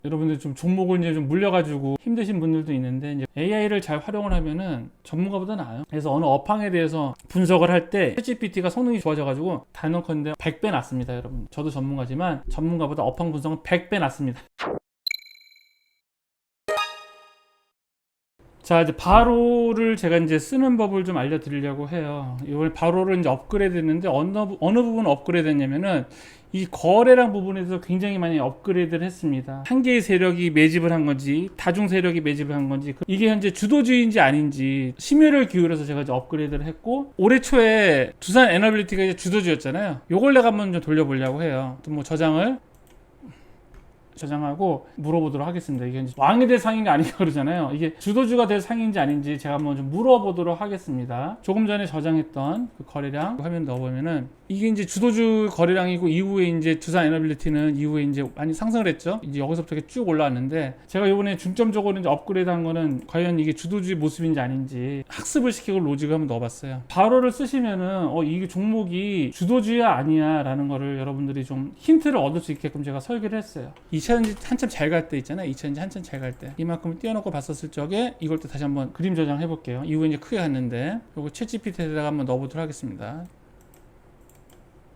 여러분들 좀 종목을 이제 좀 물려가지고 힘드신 분들도 있는데, 이제 AI를 잘 활용을 하면은 전문가보다 나아요. 그래서 어느 업황에 대해서 분석을 할 때 챗GPT가 성능이 좋아져가지고 단언컨대 100배 낫습니다, 여러분. 저도 전문가지만 전문가보다 업황 분석은 100배 낫습니다. 자, 이제 바로를 제가 이제 쓰는 법을 좀 알려드리려고 해요. 이번에 바로를 이제 업그레이드 했는데, 어느 부분 업그레이드 했냐면은 이 거래량 부분에서 굉장히 많이 업그레이드를 했습니다. 한 개의 세력이 매집을 한 건지, 다중 세력이 매집을 한 건지, 이게 현재 주도주의인지 아닌지 심혈을 기울여서 제가 이제 업그레이드를 했고, 올해 초에 두산 에너빌리티가 이제 주도주였잖아요. 요걸 내가 한번 좀 돌려보려고 해요. 또 뭐 저장하고 물어보도록 하겠습니다. 이게 왕이 될 상인가 아닌가 그러잖아요. 이게 주도주가 될 상인지 아닌지 제가 한번 좀 물어보도록 하겠습니다. 조금 전에 저장했던 그 거래량 화면 넣어보면은 이게 이제 주도주 거래량이고, 이후에 이제 두산 에너빌리티는 이후에 이제 많이 상승을 했죠. 이제 여기서부터 이렇게 쭉 올라왔는데, 제가 이번에 중점적으로 이제 업그레이드 한 거는 과연 이게 주도주의 모습인지 아닌지 학습을 시키고 로직을 한번 넣어봤어요. 바로를 쓰시면은 이게 종목이 주도주의야 아니야 라는 거를 여러분들이 좀 힌트를 얻을 수 있게끔 제가 설계를 했어요. 2차전지 한참 잘 갈 때 있잖아요. 2차전지 한참 잘 갈 때 이만큼 띄워놓고 봤었을 적에 이걸 또 다시 한번 그림 저장해 볼게요. 이후에 이제 크게 갔는데, 요거 챗GPT에다가 한번 넣어보도록 하겠습니다.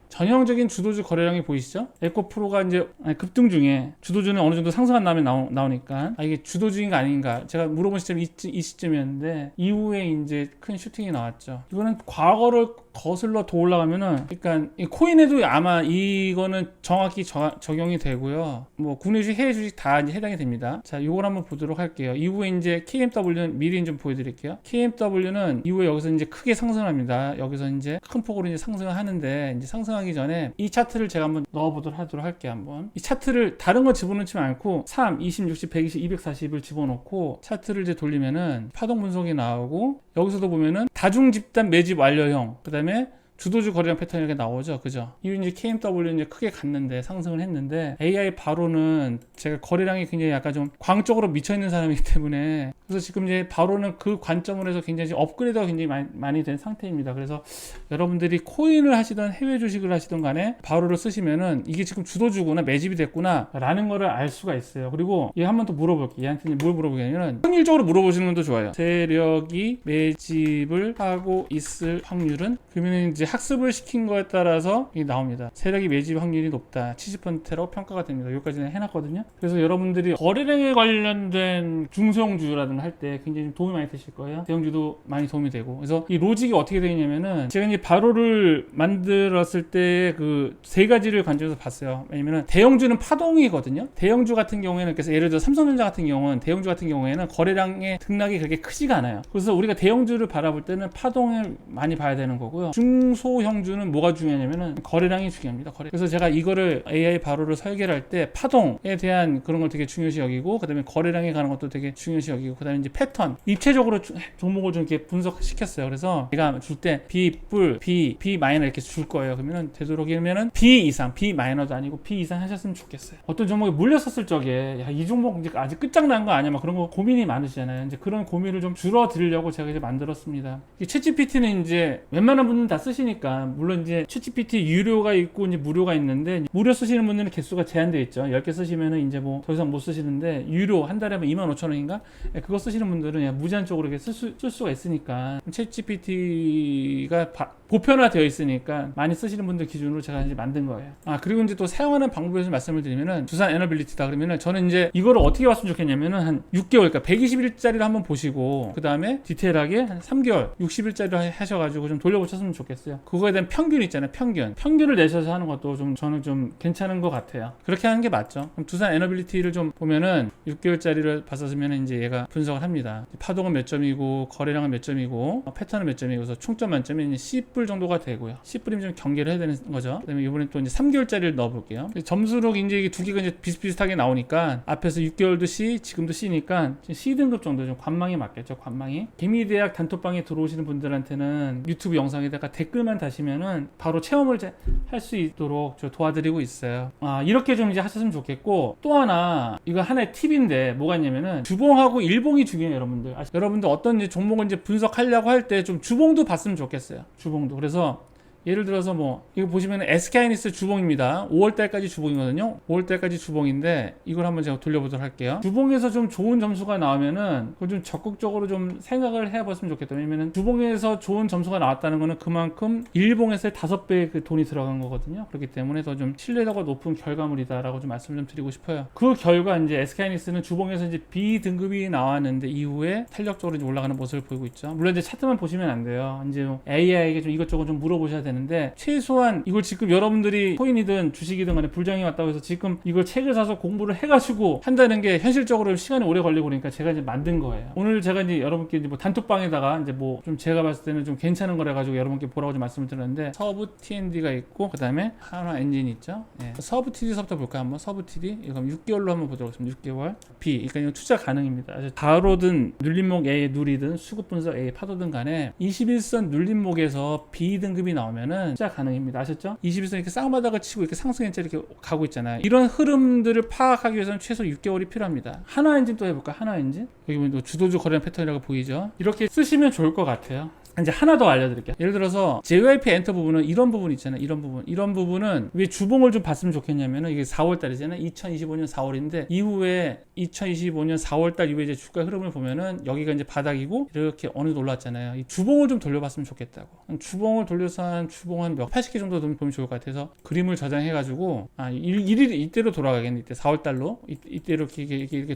전형적인 주도주 거래량이 보이시죠? 에코프로가 이제 급등 중에 주도주는 어느 정도 상승한 다음에 나오니까 이게 주도주인가 아닌가 제가 물어본 시점이 이 시점이었는데, 이후에 이제 큰 슈팅이 나왔죠. 이거는 과거를 거슬러 더 올라가면은, 그러니까 이 코인에도 아마 이거는 정확히 적용이 되고요. 뭐 국내 주식, 해외 주식 다 이제 해당이 됩니다. 자, 이걸 한번 보도록 할게요. 이후에 이제 KMW는 미리 좀 보여드릴게요. KMW는 이후에 여기서 이제 크게 상승합니다. 여기서 이제 큰 폭으로 이제 상승을 하는데, 이제 상승하기 전에 이 차트를 제가 한번 넣어보도록 할게요. 한번 이 차트를 다른 거 집어넣지 않고 3, 20, 60, 120, 240을 집어넣고 차트를 이제 돌리면은 파동 분석이 나오고, 여기서도 보면은 다중 집단 매집 완료형, 그 다음에 주도주 거래량 패턴이 이렇게 나오죠. 그죠? 이 이제 KMW 이제 크게 갔는데 상승을 했는데, AI 바로는 제가 거래량이 굉장히 약간 좀 광적으로 미쳐있는 사람이기 때문에, 그래서 지금 이제 바로는 그 관점으로 해서 굉장히 업그레이드가 굉장히 많이 된 상태입니다. 그래서 여러분들이 코인을 하시던 해외 주식을 하시던 간에 바로를 쓰시면은 이게 지금 주도주구나, 매집이 됐구나 라는 거를 알 수가 있어요. 그리고 얘 한 번 더 물어볼게요. 얘한테 뭘 물어보냐면, 확률적으로 물어보시는 것도 좋아요. 세력이 매집을 하고 있을 확률은? 그러면 이제 학습을 시킨 거에 따라서 이게 나옵니다. 세력이 매집 확률이 높다, 70%라고 평가가 됩니다. 여기까지는 해놨거든요. 그래서 여러분들이 거래량에 관련된 중소형주라든가 할 때 굉장히 도움이 많이 되실 거예요. 대형주도 많이 도움이 되고. 그래서 이 로직이 어떻게 되냐면은, 제가 이제 바로를 만들었을 때 그 세 가지를 관점에서 봤어요. 왜냐면은 대형주는 파동이거든요. 대형주 같은 경우에는, 그래서 예를 들어 삼성전자 같은 경우는, 대형주 같은 경우에는 거래량의 등락이 그렇게 크지가 않아요. 그래서 우리가 대형주를 바라볼 때는 파동을 많이 봐야 되는 거고요. 중소형주는 뭐가 중요하냐면은 거래량이 중요합니다. 그래서 제가 이거를 AI 바로를 설계를 할 때 파동에 대한 그런 걸 되게 중요시 여기고, 그 다음에 거래량에 관한 것도 되게 중요시 여기고, 그 다음에 이제 패턴, 입체적으로 종목을 좀 이렇게 분석시켰어요. 그래서 제가 줄 때 B, 뿔, B 마이너 이렇게 줄 거예요. 그러면은 되도록이면은 B 이상, B 마이너도 아니고 B 이상 하셨으면 좋겠어요. 어떤 종목에 물렸었을 적에, 야, 이 종목 이제 아직 끝장난 거 아니야? 막 그런 거 고민이 많으시잖아요. 이제 그런 고민을 좀 줄어드리려고 제가 이제 만들었습니다. 챗GPT는 이제 웬만한 분들은 다 쓰시니까, 물론 이제 챗GPT 유료가 있고 이제 무료가 있는데, 무료 쓰시는 분들은 개수가 제한되어 있죠. 10개 쓰시면은 이제 뭐 더 이상 못 쓰시는데, 유료 한 달에 25,000원인가? 그거 쓰시는 분들은 그냥 무제한적으로 이렇게 쓸 수가 있으니까, 챗GPT가 보편화되어 있으니까 많이 쓰시는 분들 기준으로 제가 이제 만든 거예요. 그리고 이제 또 사용하는 방법에 대해서 말씀을 드리면은, 두산 에너빌리티다 그러면은 저는 이제 이거를 어떻게 봤으면 좋겠냐면은, 한 6개월, 그러니까 120일짜리를 한번 보시고, 그 다음에 디테일하게 한 3개월, 60일짜리로 하셔가지고 좀 돌려보셨으면 좋겠어요. 그거에 대한 평균 있잖아요. 평균을 내셔서 하는 것도 좀 저는 좀 괜찮은 것 같아요. 그렇게 하는 게 맞죠. 그럼 두산 에너빌리티를 좀 보면은 6개월짜리를 봤었으면 이제 얘가 분석을 합니다. 파동은 몇 점이고, 거래량은 몇 점이고, 패턴은 몇 점이고, 그래서 총점 만점이 이제 10불 정도가 되고요. 10불이면 좀 경계를 해야 되는 거죠. 그 다음에 이번에 또 이제 3개월짜리를 넣어볼게요. 점수로 이제 이게 두 개가 이제 비슷비슷하게 나오니까, 앞에서 6개월도 C, 지금도 C니까 C 등급 정도 좀 관망이 맞겠죠. 관망이. 개미대학 단톡방에 들어오시는 분들한테는 유튜브 영상에다가 댓글만 다시면은 바로 체험을 할 수 있도록 저 도와드리고 있어요. 이렇게 좀 이제 하셨으면 좋겠고, 또 하나, 이거 하나의 팁인데 뭐가 있냐면은, 주봉하고 일봉이 중요해요. 여러분들 어떤 이제 종목을 이제 분석하려고 할 때 좀 주봉도 봤으면 좋겠어요. 주봉도. 그래서 예를 들어서 뭐 이거 보시면 SK하이닉스 주봉입니다. 5월달까지 주봉이거든요. 5월달까지 주봉인데 이걸 한번 제가 돌려보도록 할게요. 주봉에서 좀 좋은 점수가 나오면은 그걸 좀 적극적으로 좀 생각을 해봤으면 좋겠다. 왜냐면은 주봉에서 좋은 점수가 나왔다는 거는 그만큼 일봉에서의 5배의 그 돈이 들어간 거거든요. 그렇기 때문에 더 좀 신뢰도가 높은 결과물이다라고 좀 말씀을 좀 드리고 싶어요. 그 결과 이제 SK하이닉스는 주봉에서 이제 B 등급이 나왔는데 이후에 탄력적으로 이제 올라가는 모습을 보이고 있죠. 물론 이제 차트만 보시면 안 돼요. 이제 뭐 AI에게 좀 이것저것 좀 물어보셔야 되는데 최소한 이걸 지금 여러분들이 코인이든 주식이든 간에 불장이 왔다고 해서 지금 이걸 책을 사서 공부를 해가지고 한다는 게 현실적으로 시간이 오래 걸리고 그러니까 제가 이제 만든 거예요. 오늘 제가 이제 여러분께 이제 뭐 단톡방에다가 이제 뭐 좀 제가 봤을 때는 좀 괜찮은 거래 가지고 여러분께 보라고 좀 말씀을 드렸는데 서브 TND가 있고 그 다음에 한화 엔진이 있죠. 예. 서브 TD서부터 볼까 한번 서브 TD 이거 6개월로 한번 보도록 하겠습니다. 6개월 B 그러니까 이거 투자 가능입니다. 바로든 눌림목 A 누리든 수급 분석 A 파도든 간에 21선 눌림목에서 B 등급이 나오면은 투자 가능입니다. 아셨죠? 21선 이렇게 쌍바닥을 치고 이렇게 상승했죠. 이렇게 가고 있잖아요. 이런 흐름들을 파악하기 위해서는 최소 6개월이 필요합니다. 한화 엔진 또 해볼까? 한화 엔진 여기 보면 주도주 거래 패턴이라고 보이죠? 이렇게 쓰시면 좋을 것 같아요. 이제 하나 더 알려드릴게요. 예를 들어서 JYP 엔터 부분은 이런 부분 있잖아요. 이런 부분은 왜 주봉을 좀 봤으면 좋겠냐면은 이게 4월달이잖아요. 2025년 4월인데 이후에 2025년 4월달 이후에 이제 주가 흐름을 보면은 여기가 이제 바닥이고 이렇게 어느 정도 올랐잖아요. 이 주봉을 좀 돌려봤으면 좋겠다고. 주봉을 돌려서 한 주봉 한 몇 80개 정도 보면 좋을 것 같아서 그림을 저장해가지고 이때로 돌아가겠네. 이때 4월달로 이때로 이렇게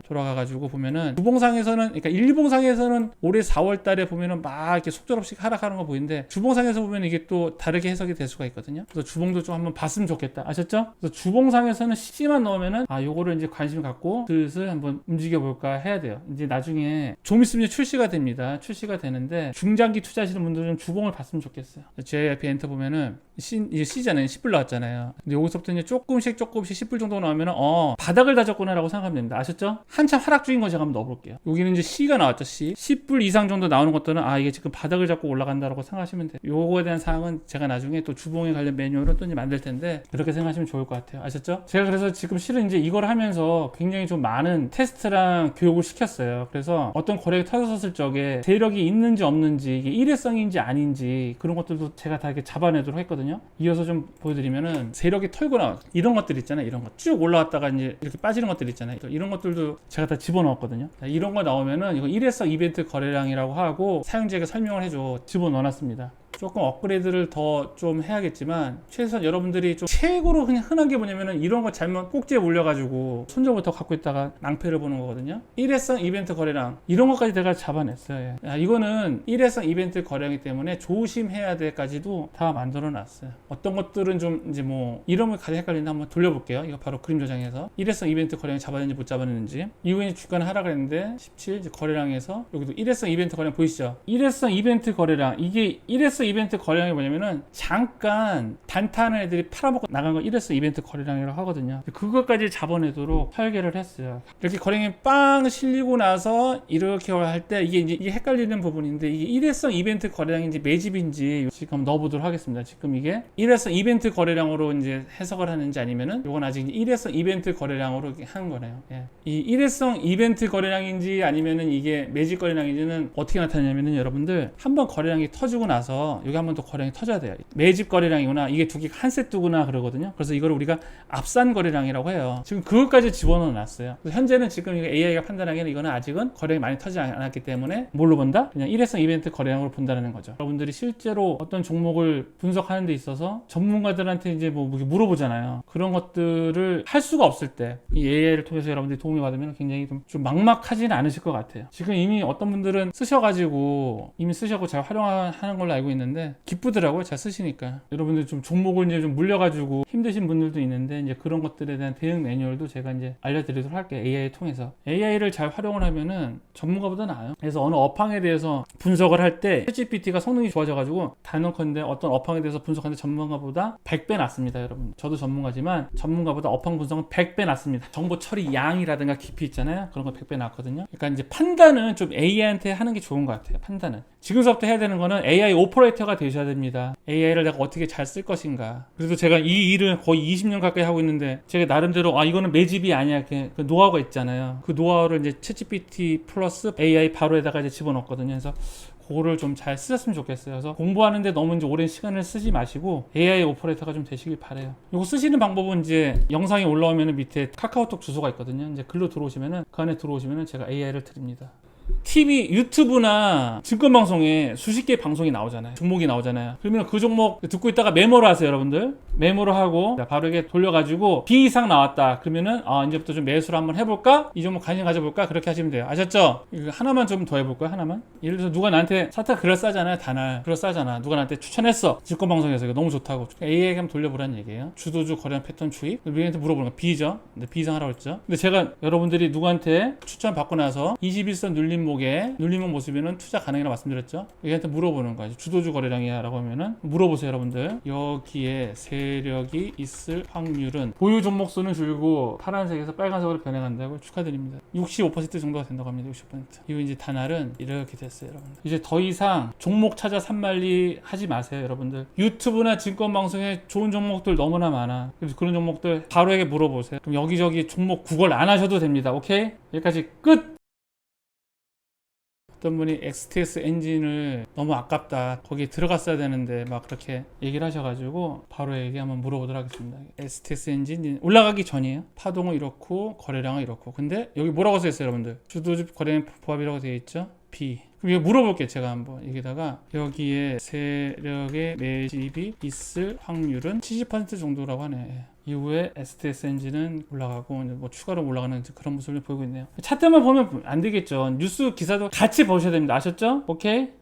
돌아가가지고 보면은 주봉상에서는 그러니까 일봉상에서는 올해 4월달에 보면은 막 이렇게 속절없이 하락하는 거 보이는데 주봉상에서 보면 이게 또 다르게 해석이 될 수가 있거든요. 그래서 주봉도 좀 한번 봤으면 좋겠다. 아셨죠? 그래서 주봉상에서는 C만 넣으면은 요거를 이제 관심 갖고 슬슬 한번 움직여 볼까 해야 돼요. 이제 나중에 좀 있으면 출시가 됩니다. 출시가 되는데 중장기 투자하시는 분들은 주봉을 봤으면 좋겠어요. JYP 엔터 보면은 이제 C잖아요. 10불 나왔잖아요. 근데 여기서부터 이제 조금씩 10불 정도 나오면은 바닥을 다졌구나라고 생각하면 됩니다. 아셨죠? 한참 하락 중인 거 제가 한번 넣어볼게요. 여기는 이제 C가 나왔죠. C 10불 이상 정도 나오는 것들은 이게 지금 바닥을 잡고 올라간다라고 생각하시면 돼요. 요거에 대한 사항은 제가 나중에 또 주봉에 관련 매뉴얼을 또 이제 만들 텐데 그렇게 생각하시면 좋을 것 같아요. 아셨죠? 제가 그래서 지금 실은 이제 이걸 하면서 굉장히 좀 많은 테스트랑 교육을 시켰어요. 그래서 어떤 거래가 터졌을 적에 세력이 있는지 없는지 이게 일회성인지 아닌지 그런 것들도 제가 다 이렇게 잡아내도록 했거든요. 이어서 좀 보여드리면은 세력이 털고 나와 이런 것들 있잖아요. 이런 거 쭉 올라왔다가 이제 이렇게 빠지는 것들 있잖아요. 이런 것들도 제가 다 집어넣었거든요. 이런 거 나오면은 이거 일회성 이벤트 거래량이라고 하고 사용자에게 설명을 해줘 집어넣어놨습니다. 조금 업그레이드를 더 좀 해야겠지만 최소한 여러분들이 좀 최고로 그냥 흔한 게 뭐냐면은 이런 거 잘못 꼭지에 올려가지고 손절부터 갖고 있다가 낭패를 보는 거거든요. 일회성 이벤트 거래량 이런 것까지 내가 잡아냈어요. 이거는 일회성 이벤트 거래량이기 때문에 조심해야 될까지도 다 만들어 놨어요. 어떤 것들은 좀 이제 뭐 이런 걸 가장 헷갈리는데 한번 돌려볼게요. 이거 바로 그림 저장해서 일회성 이벤트 거래량 잡아냈는지 못 잡아냈는지 이후에 주가는 하락을 했는데 17 이제 거래량에서 여기도 일회성 이벤트 거래량 보이시죠? 일회성 이벤트 거래량 이게 일회성 이벤트 거래량이 뭐냐면은 잠깐 단타하는 애들이 팔아먹고 나간 거 일회성 이벤트 거래량이라고 하거든요. 그것까지 잡아내도록 설계를 했어요. 이렇게 거래량이 빵 실리고 나서 이렇게 할 때 이게 헷갈리는 부분인데 이게 일회성 이벤트 거래량인지 매집인지 지금 넣어보도록 하겠습니다. 지금 이게 일회성 이벤트 거래량으로 이제 해석을 하는지 아니면은 이건 아직 일회성 이벤트 거래량으로 한 거네요. 예. 이 일회성 이벤트 거래량인지 아니면은 이게 매집 거래량인지는 어떻게 나타나냐면은 여러분들 한번 거래량이 터지고 나서 여기 한 번 더 거래량이 터져야 돼요. 매집 거래량이구나 이게 두 개 한 세트구나 그러거든요. 그래서 이걸 우리가 압산 거래량이라고 해요. 지금 그것까지 집어넣어 놨어요. 현재는 지금 이거 AI가 판단하기에는 이거는 아직은 거래량이 많이 터지지 않았기 때문에 뭘로 본다? 그냥 일회성 이벤트 거래량으로 본다는 거죠. 여러분들이 실제로 어떤 종목을 분석하는 데 있어서 전문가들한테 이제 뭐 물어보잖아요. 그런 것들을 할 수가 없을 때 이 AI를 통해서 여러분들이 도움이 받으면 굉장히 좀 막막하지는 않으실 것 같아요. 지금 이미 어떤 분들은 쓰셔가지고 이미 쓰셔고 잘 활용하는 걸로 알고 있는데 기쁘더라고요. 잘 쓰시니까. 여러분들 좀 종목을 이제 좀 물려가지고 힘드신 분들도 있는데 이제 그런 것들에 대한 대응 매뉴얼도 제가 이제 알려드리도록 할게요. AI 통해서. AI를 잘 활용을 하면은 전문가보다 나아요. 그래서 어느 업황에 대해서 분석을 할 때 ChatGPT가 성능이 좋아져가지고 단언컨대 어떤 업황에 대해서 분석하는데 전문가보다 100배 낫습니다. 여러분. 저도 전문가지만 전문가보다 업황 분석은 100배 낫습니다. 정보 처리 양이라든가 깊이 있잖아요. 그런 거 100배 낫거든요. 그러니까 이제 판단은 좀 AI한테 하는 게 좋은 것 같아요. 판단은. 지금서부터 해야 되는 거는 AI 오퍼레이터가 되셔야 됩니다. AI를 내가 어떻게 잘 쓸 것인가. 그래도 제가 이 일을 거의 20년 가까이 하고 있는데 제가 나름대로 이거는 매집이 아니야. 그 노하우가 있잖아요. 그 노하우를 이제 챗GPT 플러스 AI 바로에다가 이제 집어넣었거든요. 그래서 그거를 좀 잘 쓰셨으면 좋겠어요. 그래서 공부하는데 너무 이제 오랜 시간을 쓰지 마시고 AI 오퍼레이터가 좀 되시길 바래요. 이거 쓰시는 방법은 이제 영상이 올라오면 밑에 카카오톡 주소가 있거든요. 이제 글로 들어오시면은 그 안에 들어오시면은 제가 AI를 드립니다. TV, 유튜브나 증권방송에 수십 개 방송이 나오잖아요. 종목이 나오잖아요. 그러면 그 종목 듣고 있다가 메모를 하세요, 여러분들. 메모를 하고 바로 이렇게 돌려가지고 B 이상 나왔다. 그러면은 이제부터 좀 매수를 한번 해볼까? 이 종목 관심 가져볼까? 그렇게 하시면 돼요. 아셨죠? 이거 하나만 좀 더 해볼까요? 하나만? 예를 들어서 누가 나한테 사타 그럴싸잖아요. 다날 그럴싸잖아. 누가 나한테 추천했어. 증권방송에서 이거 너무 좋다고. AI에게 한번 돌려보라는 얘기예요. 주도주 거래량 패턴 추입. 우리한테 물어보는 거 B죠. 근데 B 이상 하라고 했죠. 근데 제가 여러분들이 누구한테 추천 받고 나서 21선 눌림목 모습에는 투자 가능이라고 말씀드렸죠. 여기한테 물어보는 거예요. 주도주 거래량이야 라고 하면은 물어보세요, 여러분들. 여기에 세력이 있을 확률은 보유 종목 수는 줄고 파란색에서 빨간색으로 변해간다고 축하드립니다. 65% 정도가 된다고 합니다. 60%. 이거 이제 단알은 이렇게 됐어요, 여러분들. 이제 더 이상 종목 찾아 산말리 하지 마세요, 여러분들. 유튜브나 증권방송에 좋은 종목들 너무나 많아. 그래서 그런 종목들 바로에게 물어보세요. 그럼 여기저기 종목 구걸 안 하셔도 됩니다. 오케이? 여기까지 끝! 어떤 분이 XTS 엔진을 너무 아깝다, 거기에 들어갔어야 되는데 막 그렇게 얘기를 하셔가지고 바로 얘기 한번 물어보도록 하겠습니다. XTS 엔진 올라가기 전이에요. 파동은 이렇고 거래량은 이렇고, 근데 여기 뭐라고 써있어요, 여러분들? 주도주 거래량 보합이라고 되어 있죠. B. 그럼 이거 물어볼게요. 제가 한번 여기다가 여기에 세력의 매집이 있을 확률은 70% 정도라고 하네. 이후에 STS 엔진은 올라가고 뭐 추가로 올라가는 그런 모습을 보이고 있네요. 차트만 보면 안 되겠죠. 뉴스 기사도 같이 보셔야 됩니다. 아셨죠? 오케이?